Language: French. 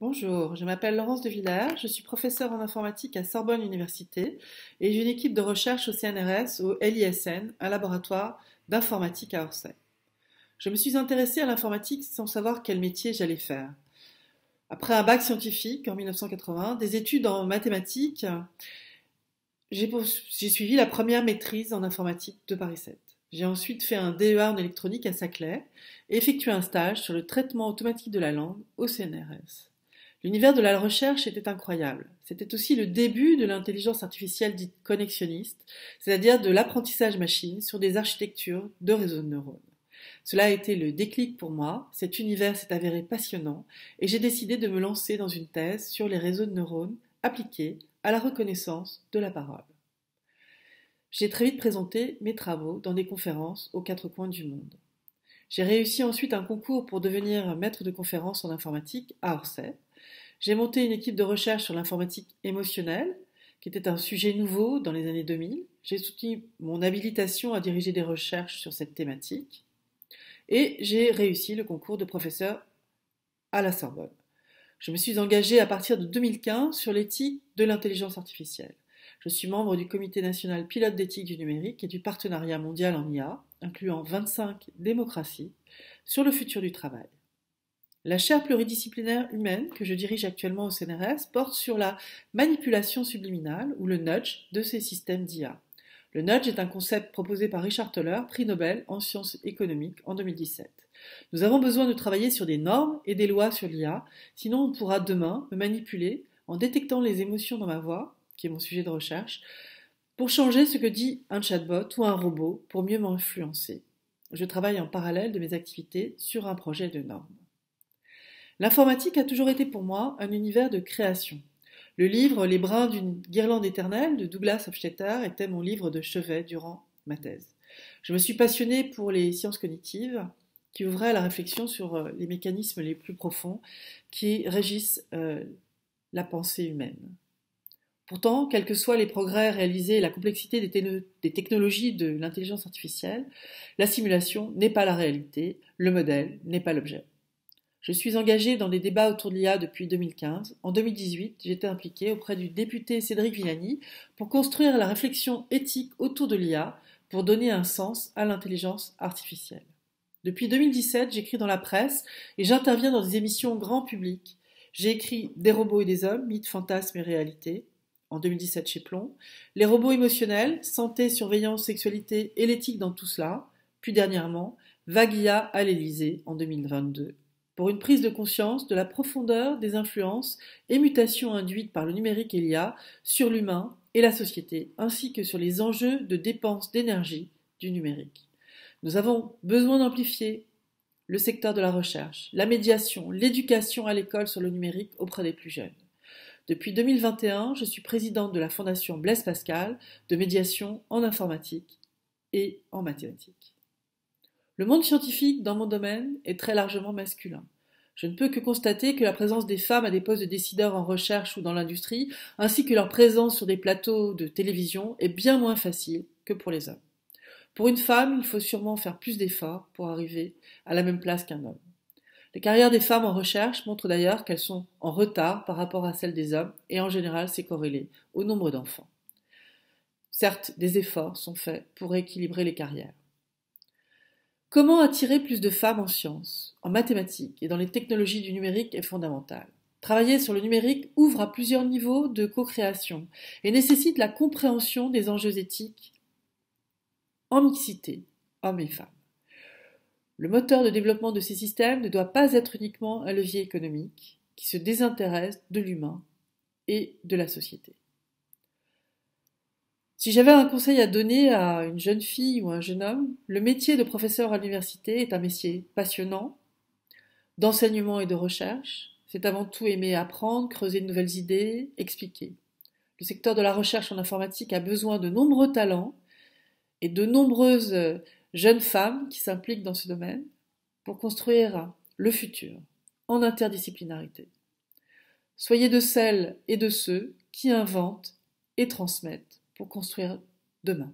Bonjour, je m'appelle Laurence de Villers, je suis professeure en informatique à Sorbonne Université et j'ai une équipe de recherche au CNRS, au LISN, un laboratoire d'informatique à Orsay. Je me suis intéressée à l'informatique sans savoir quel métier j'allais faire. Après un bac scientifique en 1980, des études en mathématiques, j'ai suivi la première maîtrise en informatique de Paris 7. J'ai ensuite fait un DEA en électronique à Saclay et effectué un stage sur le traitement automatique de la langue au CNRS. L'univers de la recherche était incroyable. C'était aussi le début de l'intelligence artificielle dite connexionniste, c'est-à-dire de l'apprentissage machine sur des architectures de réseaux de neurones. Cela a été le déclic pour moi, cet univers s'est avéré passionnant et j'ai décidé de me lancer dans une thèse sur les réseaux de neurones appliqués à la reconnaissance de la parole. J'ai très vite présenté mes travaux dans des conférences aux quatre coins du monde. J'ai réussi ensuite un concours pour devenir maître de conférences en informatique à Orsay. J'ai monté une équipe de recherche sur l'informatique émotionnelle, qui était un sujet nouveau dans les années 2000. J'ai soutenu mon habilitation à diriger des recherches sur cette thématique. Et j'ai réussi le concours de professeur à la Sorbonne. Je me suis engagée à partir de 2015 sur l'éthique de l'intelligence artificielle. Je suis membre du Comité national pilote d'éthique du numérique et du partenariat mondial en IA, incluant 25 démocraties, sur le futur du travail. La chaire pluridisciplinaire humaine que je dirige actuellement au CNRS porte sur la manipulation subliminale ou le nudge de ces systèmes d'IA. Le nudge est un concept proposé par Richard Thaler, prix Nobel en sciences économiques en 2017. Nous avons besoin de travailler sur des normes et des lois sur l'IA, sinon on pourra demain me manipuler en détectant les émotions dans ma voix, qui est mon sujet de recherche, pour changer ce que dit un chatbot ou un robot pour mieux m'influencer. Je travaille en parallèle de mes activités sur un projet de normes. L'informatique a toujours été pour moi un univers de création. Le livre Les brins d'une guirlande éternelle de Douglas Hofstadter était mon livre de chevet durant ma thèse. Je me suis passionnée pour les sciences cognitives qui ouvraient à la réflexion sur les mécanismes les plus profonds qui régissent la pensée humaine. Pourtant, quels que soient les progrès réalisés et la complexité des technologies de l'intelligence artificielle, la simulation n'est pas la réalité, le modèle n'est pas l'objet. Je suis engagée dans des débats autour de l'IA depuis 2015. En 2018, j'étais impliquée auprès du député Cédric Villani pour construire la réflexion éthique autour de l'IA pour donner un sens à l'intelligence artificielle. Depuis 2017, j'écris dans la presse et j'interviens dans des émissions grand public. J'ai écrit Des robots et des hommes, mythes, fantasmes et réalités, en 2017 chez Plomb, Les robots émotionnels, santé, surveillance, sexualité et l'éthique dans tout cela, puis dernièrement, Vague IA à l'Élysée en 2022. Pour une prise de conscience de la profondeur des influences et mutations induites par le numérique et l'IA sur l'humain et la société, ainsi que sur les enjeux de dépenses d'énergie du numérique. Nous avons besoin d'amplifier le secteur de la recherche, la médiation, l'éducation à l'école sur le numérique auprès des plus jeunes. Depuis 2021, je suis présidente de la Fondation Blaise Pascal de médiation en informatique et en mathématiques. Le monde scientifique, dans mon domaine, est très largement masculin. Je ne peux que constater que la présence des femmes à des postes de décideurs en recherche ou dans l'industrie, ainsi que leur présence sur des plateaux de télévision, est bien moins facile que pour les hommes. Pour une femme, il faut sûrement faire plus d'efforts pour arriver à la même place qu'un homme. Les carrières des femmes en recherche montrent d'ailleurs qu'elles sont en retard par rapport à celles des hommes, et en général c'est corrélé au nombre d'enfants. Certes, des efforts sont faits pour équilibrer les carrières. Comment attirer plus de femmes en sciences, en mathématiques et dans les technologies du numérique est fondamental. Travailler sur le numérique ouvre à plusieurs niveaux de co-création et nécessite la compréhension des enjeux éthiques en mixité, hommes et femmes. Le moteur de développement de ces systèmes ne doit pas être uniquement un levier économique qui se désintéresse de l'humain et de la société. Si j'avais un conseil à donner à une jeune fille ou un jeune homme, le métier de professeur à l'université est un métier passionnant, d'enseignement et de recherche. C'est avant tout aimer apprendre, creuser de nouvelles idées, expliquer. Le secteur de la recherche en informatique a besoin de nombreux talents et de nombreuses jeunes femmes qui s'impliquent dans ce domaine pour construire le futur en interdisciplinarité. Soyez de celles et de ceux qui inventent et transmettent pour construire demain.